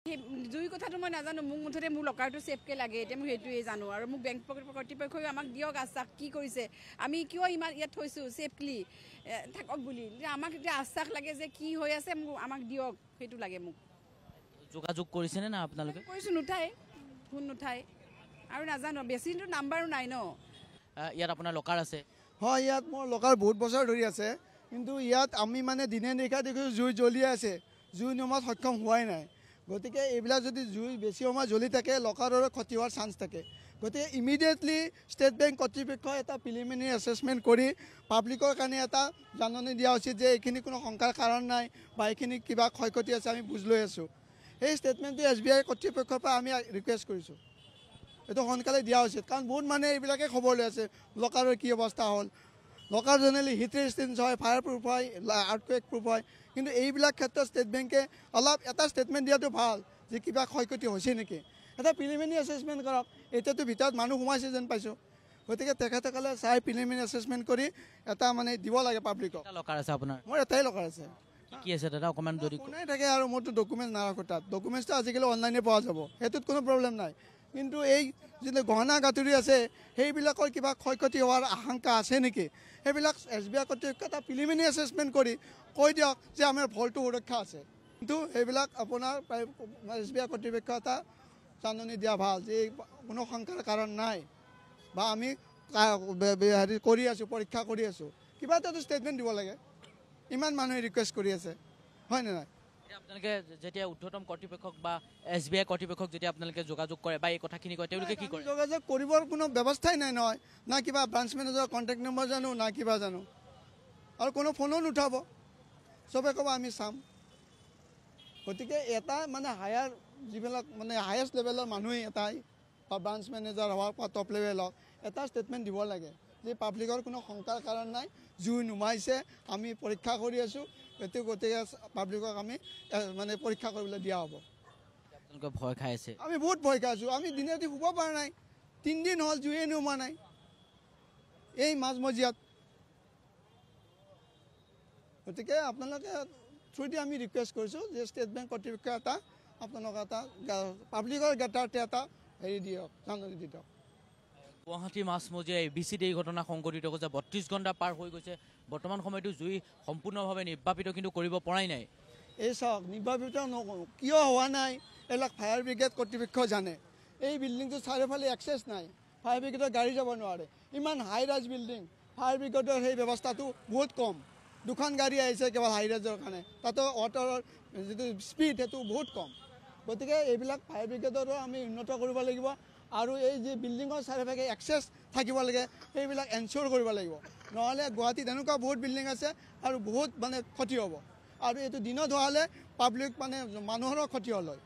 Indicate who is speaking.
Speaker 1: জুই কথাটো মই নাজানো মোক মুঠতে মোৰ লকাৰটো সেফকে লাগে এতিয়া মই হেতুৱে জানো আৰু মোক বেংক কৰ্তৃপক্ষই আমাক দিয়ক আশ্বাস কি কৰিছে আমি কিয় ইমান ইয়াত থৈছো সেফলি থাকক বুলি আমাক এতিয়া আশ্বাস লাগে যে কি হৈ আছে আমাক দিয়ক হেতু লাগে মোক
Speaker 2: যোগাযোগ কৰিছেনে না আপোনালোকে
Speaker 1: কৰিছো নুঠাই ফোন নুঠাই আৰু নাজানো বেছিটো নাম্বাৰো নাই ন
Speaker 2: ইয়াত আপোনাৰ লকাৰ আছে
Speaker 3: হয় ইয়াত মোৰ লকাৰ বহুত বছৰ ধৰি আছে কিন্তু ইয়াত আমি মানে দিনে নিশা দেখিছোঁ জুই জ্বলি আছে জুই নুমাত সক্ষম হোৱাই নাই গতিকে এইবিলাক যদি জুই বেছি সময় জ্বলি থাকে লকাৰৰ ক্ষতি হোৱাৰ চান্স থাকে গতিকে ইমিডিয়েটলি ষ্টেট বেংক কৰ্তৃপক্ষই এটা প্ৰিলিমিনাৰী এছেছমেণ্ট কৰি পাব্লিকৰ কাৰণে এটা জাননী দিয়া উচিত যে এইখিনি কোনো শংকাৰ কাৰণ নাই বা এইখিনি কিবা ক্ষয় ক্ষতি আছে আমি বুজ লৈ আছোঁ এই ষ্টেটমেণ্টটো SBI কৰ্তৃপক্ষৰ পৰা আমি ৰিকুৱেষ্ট কৰিছোঁ এইটো সোনকালে দিয়া উচিত কাৰণ বহুত মানুহে এইবিলাকে খবৰ লৈ আছে লকাৰৰ কি অৱস্থা হ'ল লকাৰ জেনেৰেলি হিট ৰেজিষ্টেঞ্চ হয় ফায়াৰ প্ৰুফ হয় আৰ্থকুৱেক প্ৰুফ হয় কিন্তু এইবিলাক ক্ষেত্ৰত ষ্টেট বেংকে অলপ এটা ষ্টেটমেণ্ট দিয়াটো ভাল যে কিবা ক্ষয় ক্ষতি হৈছে নেকি এটা প্ৰিলিমিনাৰী এছেছমেণ্ট কৰক এতিয়াতো ভিতৰত মানুহ সোমাইছে যেন পাইছোঁ গতিকে তেখেতসকলে চাই প্ৰিলিমিনাৰী এছেছমেণ্ট কৰি এটা মানে দিব লাগে পাব্লিকক
Speaker 2: লকাৰ আছে আপোনাৰ
Speaker 3: মোৰ এটাই লকাৰ আছে
Speaker 2: কি আছে দাদা অকণমান যদি
Speaker 3: কোনাই থাকে আৰু মোৰতো ডকুমেণ্ট নাৰাখোঁ তাত ডকুমেণ্টছটো আজিকালি অনলাইনে পোৱা যাব সেইটোত কোনো প্ৰব্লেম নাই কিন্তু এই যিটো গহনা গাঁথৰি আছে সেইবিলাকৰ কিবা ক্ষয় ক্ষতি হোৱাৰ আশংকা আছে নেকি সেইবিলাক SBI কৰ্তৃপক্ষই এটা প্ৰিলিমিনাৰী এছেছমেণ্ট কৰি কৈ দিয়ক যে আমাৰ ভল্টটো সুৰক্ষা আছে কিন্তু সেইবিলাক আপোনাৰ SBI কৰ্তৃপক্ষই এটা জাননী দিয়া ভাল যে কোনো শংকাৰ কাৰণ নাই বা আমি হেৰি কৰি আছোঁ পৰীক্ষা কৰি আছোঁ কিবা এটাতো ষ্টেটমেণ্ট দিব লাগে ইমান মানুহে ৰিকুৱেষ্ট কৰি আছে হয়নে নাই
Speaker 2: আপোনালোকে যেতিয়া ঊৰ্ধ্বতম কৰ্তৃপক্ষক বা SBI কৰ্তৃপক্ষক যেতিয়া আপোনালোকে যোগাযোগ কৰে বা এই কথাখিনি কয় তেওঁলোকে কি কৰে
Speaker 3: যোগাযোগ কৰিবৰ কোনো ব্যৱস্থাই নাই নহয় না কিবা ব্ৰাঞ্চ মেনেজাৰৰ কণ্টেক্ট নম্বৰ জানো না কিবা জানো আৰু কোনো ফোনো নুঠাব চবে ক'ব আমি চাম গতিকে এটা মানে হায়াৰ যিবিলাক মানে হায়েষ্ট লেভেলৰ মানুহেই এটাই বা ব্ৰাঞ্চ মেনেজাৰ হওক বা টপ লেভেল হওক এটা ষ্টেটমেণ্ট দিব লাগে যে পাব্লিকৰ কোনো শংকাৰ কাৰণ নাই জুই নুমাইছে আমি পৰীক্ষা কৰি আছোঁ গতিকে পাব্লিকক আমি মানে পৰীক্ষা কৰিবলৈ দিয়া হ'ব
Speaker 2: আপোনালোকে ভয় খাই আছে
Speaker 3: আমি বহুত ভয় খাই আছোঁ আমি দিনে ৰাতি শুব পৰা নাই 3 দিন হ'ল জুয়ে নুমা নাই এই মাজমজিয়াত গতিকে আপোনালোকে থ্ৰুদি আমি ৰিকুৱেষ্ট কৰিছোঁ যে ষ্টেট বেংক কৰ্তৃপক্ষ এটা আপোনালোকে এটা পাব্লিকৰ গেটাৰতে এটা হেৰি দিয়ক জাননী দি দিয়ক
Speaker 2: গুৱাহাটী মাজমজিয়াই ABCD এই ঘটনা সংঘটিত হৈছে 32 ঘণ্টা পাৰ হৈ গৈছে বৰ্তমান সময়তো জুই সম্পূৰ্ণভাৱে নিৰ্বাপিত কিন্তু কৰিব পৰাই নাই
Speaker 3: এই চাওক নিৰ্বাপিত কিয় হোৱা নাই এইবিলাক ফায়াৰ ব্ৰিগেড কৰ্তৃপক্ষ জানে এই বিল্ডিংটো চাৰিওফালে এক্সেছ নাই ফায়াৰ ব্ৰিগেডৰ গাড়ী যাব নোৱাৰে ইমান হাই ৰাইজ বিল্ডিং ফায়াৰ ব্ৰিগেডৰ সেই ব্যৱস্থাটো বহুত কম দুখন গাড়ী আহিছে কেৱল হাই ৰাইজৰ কাৰণে তাতো ৱাটাৰৰ যিটো স্পীড সেইটো বহুত কম গতিকে এইবিলাক ফায়াৰ ব্ৰিগেডৰো আমি উন্নত কৰিব লাগিব আৰু এই যে বিল্ডিঙৰ চাৰিওফালে এক্সেছ থাকিব লাগে সেইবিলাক এনচিয়ৰ কৰিব লাগিব নহ'লে গুৱাহাটীত এনেকুৱা বহুত বিল্ডিং আছে আৰু বহুত মানে ক্ষতি হ'ব আৰু এইটো দিনত হোৱা হ'লে পাব্লিক মানে মানুহৰো ক্ষতি হ'ল হয়